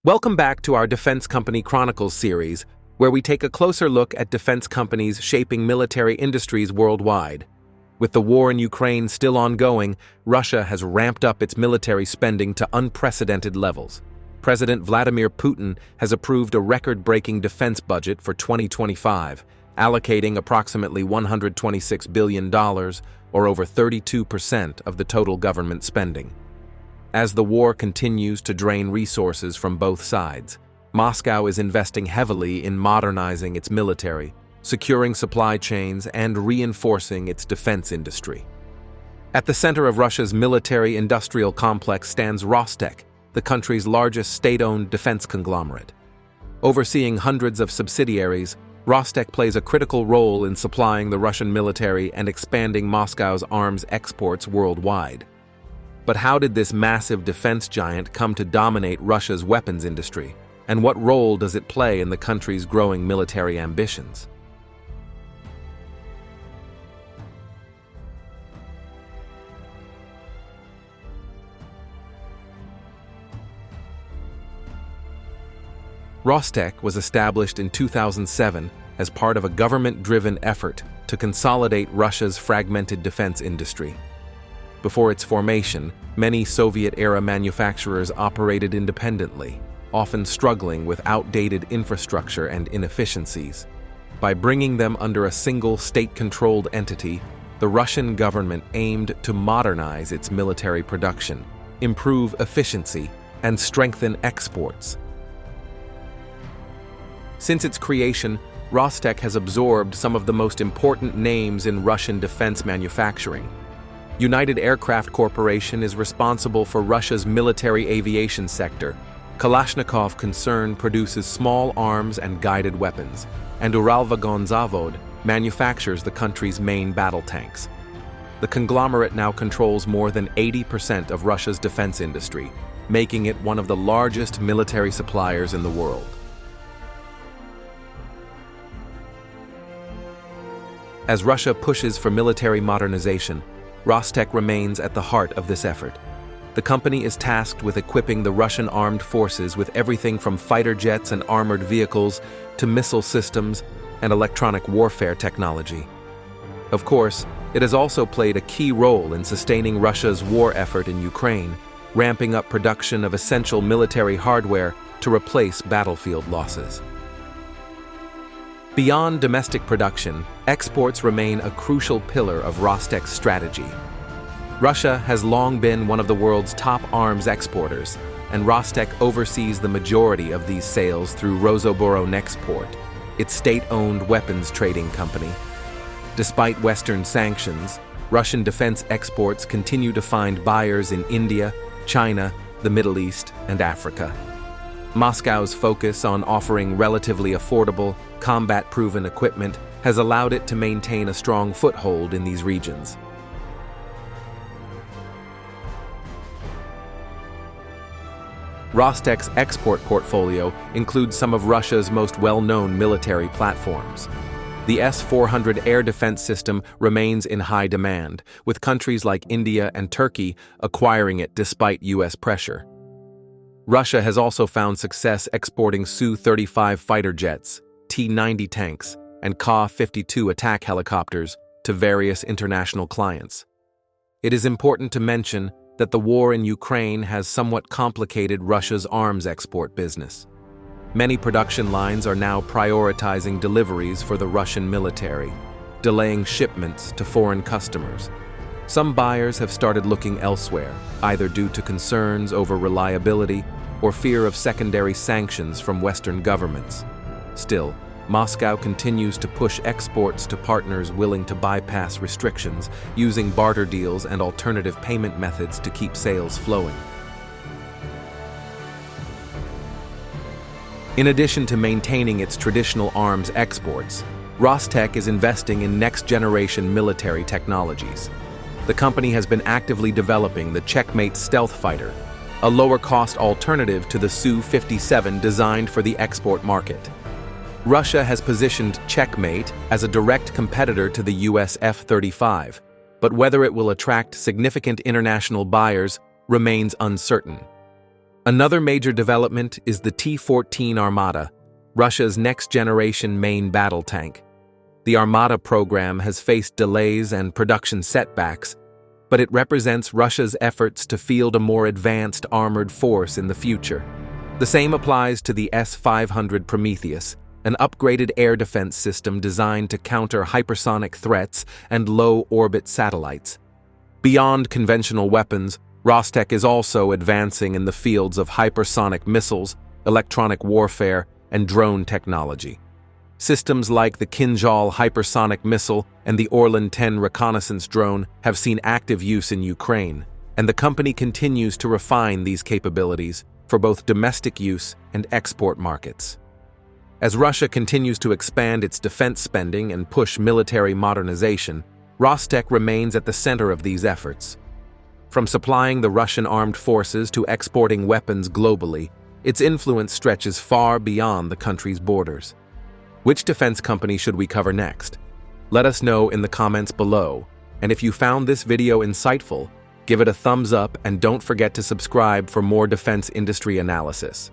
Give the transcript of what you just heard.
Welcome back to our Defense Company Chronicles series, where we take a closer look at defense companies shaping military industries worldwide. With the war in Ukraine still ongoing, Russia has ramped up its military spending to unprecedented levels. President Vladimir Putin has approved a record-breaking defense budget for 2025, allocating approximately $126 billion, or over 32% of the total government spending. As the war continues to drain resources from both sides, Moscow is investing heavily in modernizing its military, securing supply chains, and reinforcing its defense industry. At the center of Russia's military-industrial complex stands Rostec, the country's largest state-owned defense conglomerate. Overseeing hundreds of subsidiaries, Rostec plays a critical role in supplying the Russian military and expanding Moscow's arms exports worldwide. But how did this massive defense giant come to dominate Russia's weapons industry, and what role does it play in the country's growing military ambitions? Rostec was established in 2007 as part of a government-driven effort to consolidate Russia's fragmented defense industry. Before its formation, many Soviet-era manufacturers operated independently, often struggling with outdated infrastructure and inefficiencies. By bringing them under a single state-controlled entity, the Russian government aimed to modernize its military production, improve efficiency, and strengthen exports. Since its creation, Rostec has absorbed some of the most important names in Russian defense manufacturing. United Aircraft Corporation is responsible for Russia's military aviation sector. Kalashnikov concern produces small arms and guided weapons, and Uralvagonzavod manufactures the country's main battle tanks. The conglomerate now controls more than 80% of Russia's defense industry, making it one of the largest military suppliers in the world. As Russia pushes for military modernization, Rostec remains at the heart of this effort. The company is tasked with equipping the Russian armed forces with everything from fighter jets and armored vehicles to missile systems and electronic warfare technology. Of course, it has also played a key role in sustaining Russia's war effort in Ukraine, ramping up production of essential military hardware to replace battlefield losses. Beyond domestic production, exports remain a crucial pillar of Rostec's strategy. Russia has long been one of the world's top arms exporters, and Rostec oversees the majority of these sales through Rosoboronexport, its state-owned weapons trading company. Despite Western sanctions, Russian defense exports continue to find buyers in India, China, the Middle East, and Africa. Moscow's focus on offering relatively affordable, combat-proven equipment has allowed it to maintain a strong foothold in these regions. Rostec's export portfolio includes some of Russia's most well-known military platforms. The S-400 air defense system remains in high demand, with countries like India and Turkey acquiring it despite U.S. pressure. Russia has also found success exporting Su-35 fighter jets, T-90 tanks, and Ka-52 attack helicopters to various international clients. It is important to mention that the war in Ukraine has somewhat complicated Russia's arms export business. Many production lines are now prioritizing deliveries for the Russian military, delaying shipments to foreign customers. Some buyers have started looking elsewhere, either due to concerns over reliability or fear of secondary sanctions from Western governments. Still, Moscow continues to push exports to partners willing to bypass restrictions, using barter deals and alternative payment methods to keep sales flowing. In addition to maintaining its traditional arms exports, Rostec is investing in next-generation military technologies. The company has been actively developing the Checkmate stealth fighter, a lower-cost alternative to the Su-57 designed for the export market. Russia has positioned Checkmate as a direct competitor to the US F-35, but whether it will attract significant international buyers remains uncertain. Another major development is the T-14 Armata, Russia's next-generation main battle tank. The Armata program has faced delays and production setbacks, but it represents Russia's efforts to field a more advanced armored force in the future. The same applies to the S-400 Prometheus, an upgraded air defense system designed to counter hypersonic threats and low-orbit satellites. Beyond conventional weapons, Rostec is also advancing in the fields of hypersonic missiles, electronic warfare, and drone technology. Systems like the Kinzhal hypersonic missile and the Orlan 10 reconnaissance drone have seen active use in Ukraine, and the company continues to refine these capabilities for both domestic use and export markets. As Russia continues to expand its defense spending and push military modernization, Rostec remains at the center of these efforts. From supplying the Russian armed forces to exporting weapons globally, its influence stretches far beyond the country's borders. Which defense company should we cover next? Let us know in the comments below, and if you found this video insightful, give it a thumbs up and don't forget to subscribe for more defense industry analysis.